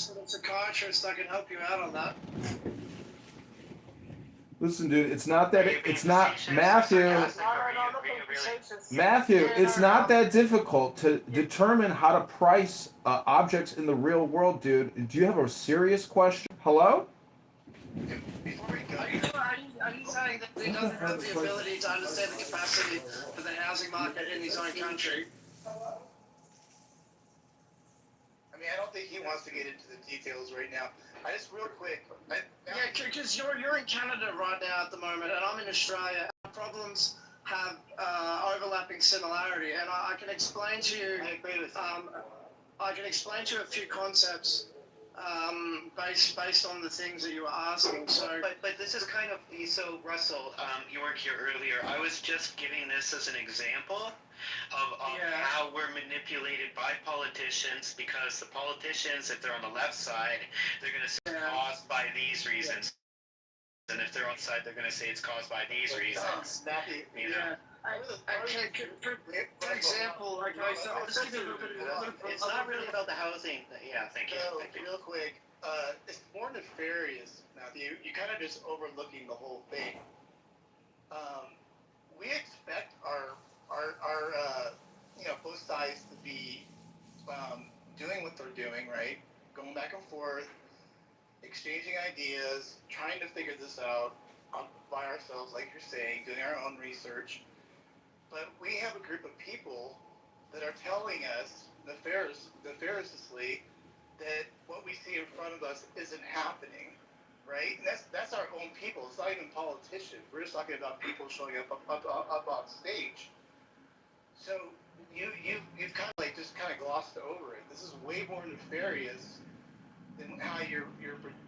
with a psychiatrist. I can help you out on that. Listen, dude, it's not that it's not Matthew. Matthew, it's not that difficult to determine how to price objects in the real world, dude. Do you have a serious question? Hello? Before we go, are you saying that he doesn't have the ability to understand the capacity for the housing market in his own country? I mean, I don't think he wants to get into the details right now. I just real quick. Because you're in Canada right now at the moment, and I'm in Australia. Our problems have overlapping similarity, and I can explain to you. I agree with you. I can explain to you a few concepts based on the things that you were asking. So, but this is kind of so. Russell, you weren't here earlier. I was just giving this as an example of how we're manipulated by politicians, because the politicians, if they're on the left side, they're going to say it's caused by these reasons, and if they're on the side, they're going to say it's caused by these reasons. You know? For example, so I'll just give you a little bit. It's not really about the housing. Yeah, thank you. So, real quick, it's more nefarious, Matthew. You're kind of just overlooking the whole thing. We expect our both sides to be doing what they're doing, right? Going back and forth, exchanging ideas, trying to figure this out by ourselves, like you're saying, doing our own research. But we have a group of people that are telling us nefariously that what we see in front of us isn't happening, right? And that's our own people. It's not even politicians. We're just talking about people showing up on stage. So you've kind of just glossed over it. This is way more nefarious than how you're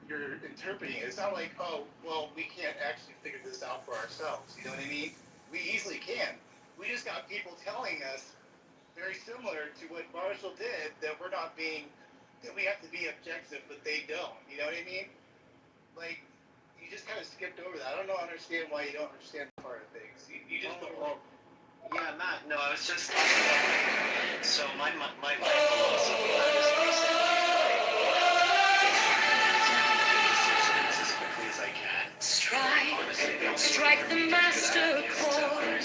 interpreting it. It's not like, oh, well, we can't actually figure this out for ourselves. You know what I mean? We easily can. We just got people telling us very similar to what Marshall did, that we have to be objective, but they don't. You know what I mean? Like, you just kind of skipped over that. I don't understand why you don't understand that part of things. You just don't. Yeah, Matt. No, I was just talking about. So my philosophy is basically as quickly as I can. Strike the master chord.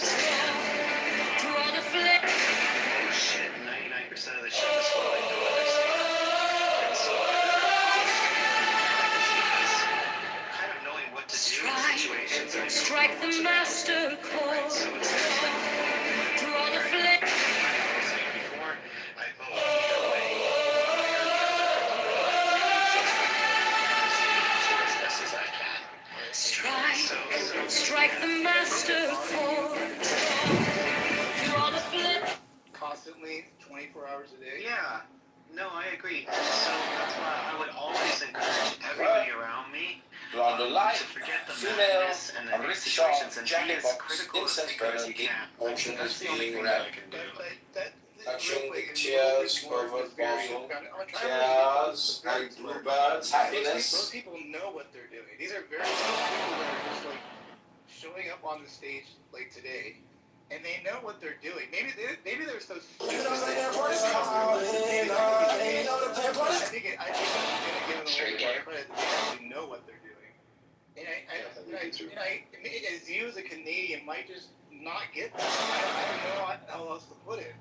Draw the flame. Oh shit! 99% of the shit is what I don't understand. And so kind of knowing what to do in situations. Strike the master chord. So it's like, Draw the flame. I was saying before, I vote either way. As best as I can. Strike the master chord. Draw the flame. Constantly, 24 hours a day. Yeah. No, I agree. And so that's why I would always encourage everybody around me to forget the madness and the new situations and be as critical as you can. That's the only thing that I can do. Action cheers over bottle, cheers and bluebirds, happiness. Most people know what they're doing. These are very few people that are just showing up on the stage today, and they know what they're doing. Maybe they're so stupid. I think I'm gonna give them a credit that they actually know what they're doing. And I as you as a Canadian might just not get that. I don't know how else to put it.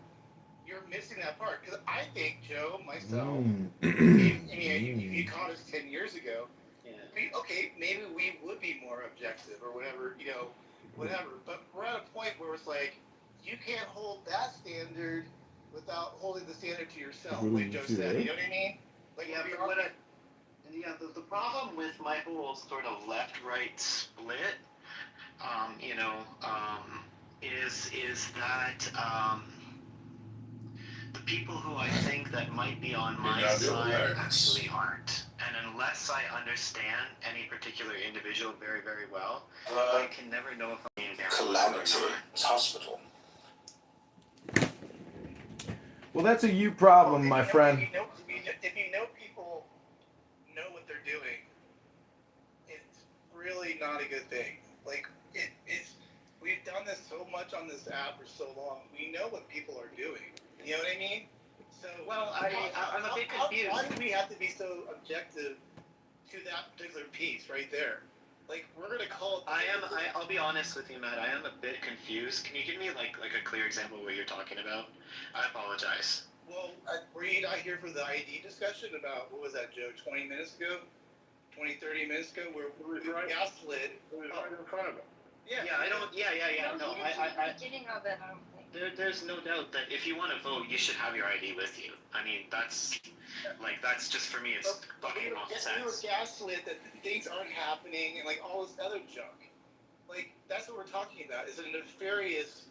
You're missing that part, because I think, Joe, myself, you caught us 10 years ago. Yeah. Maybe we would be more objective or whatever, whatever. But we're at a point where it's like, you can't hold that standard without holding the standard to yourself, like Joe said. You know what I mean? The problem with my whole sort of left-right split, is that the people who I think that might be on my side actually aren't. And unless I understand any particular individual very, very well, I can never know if I'm being Calamity Hospital. Well, that's a you problem, my friend. If you know people know what they're doing, it's really not a good thing. We've done this so much on this app for so long. We know what people are doing. You know what I mean? So, Well, I'm a bit confused. Why do we have to be so objective to that particular piece right there? Like, we're gonna call it. I'll be honest with you, Matt. I am a bit confused. Can you give me like a clear example of what you're talking about? I apologize. Well, were you not here for the ID discussion about, what was that, Joe, 20 minutes ago? 20, 30 minutes ago, where we gaslit. It was right in front of him. Yeah. Yeah, I don't. Yeah. No, I. Beginning of it, I don't think. There's no doubt that if you want to vote, you should have your ID with you. I mean, that's just for me. It's fucking We were nonsense. gaslit that things aren't happening and like all this other junk. Like, that's what we're talking about. Is a nefarious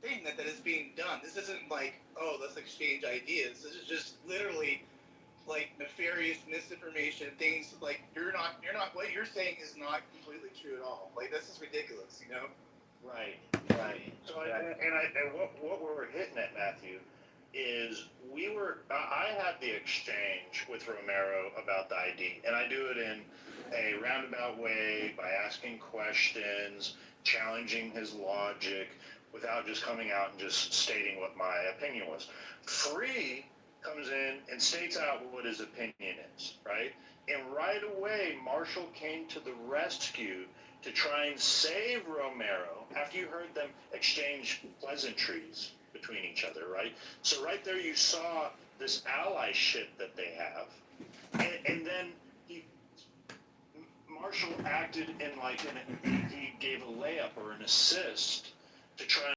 thing that is being done. This isn't like, oh, let's exchange ideas. This is just literally like nefarious misinformation, things like you're not what you're saying is not completely true at all. Like, this is ridiculous, you know? Right. So, and what we're hitting at, Matthew, is I had the exchange with Romero about the ID, and I do it in a roundabout way by asking questions, challenging his logic, without just coming out and just stating what my opinion was. Free comes in and states out what his opinion is, right? And right away, Marshall came to the rescue to try and save Romero after you heard them exchange pleasantries between each other, right? So right there you saw this allyship that they have. And then Marshall acted in he gave a layup or an assist to try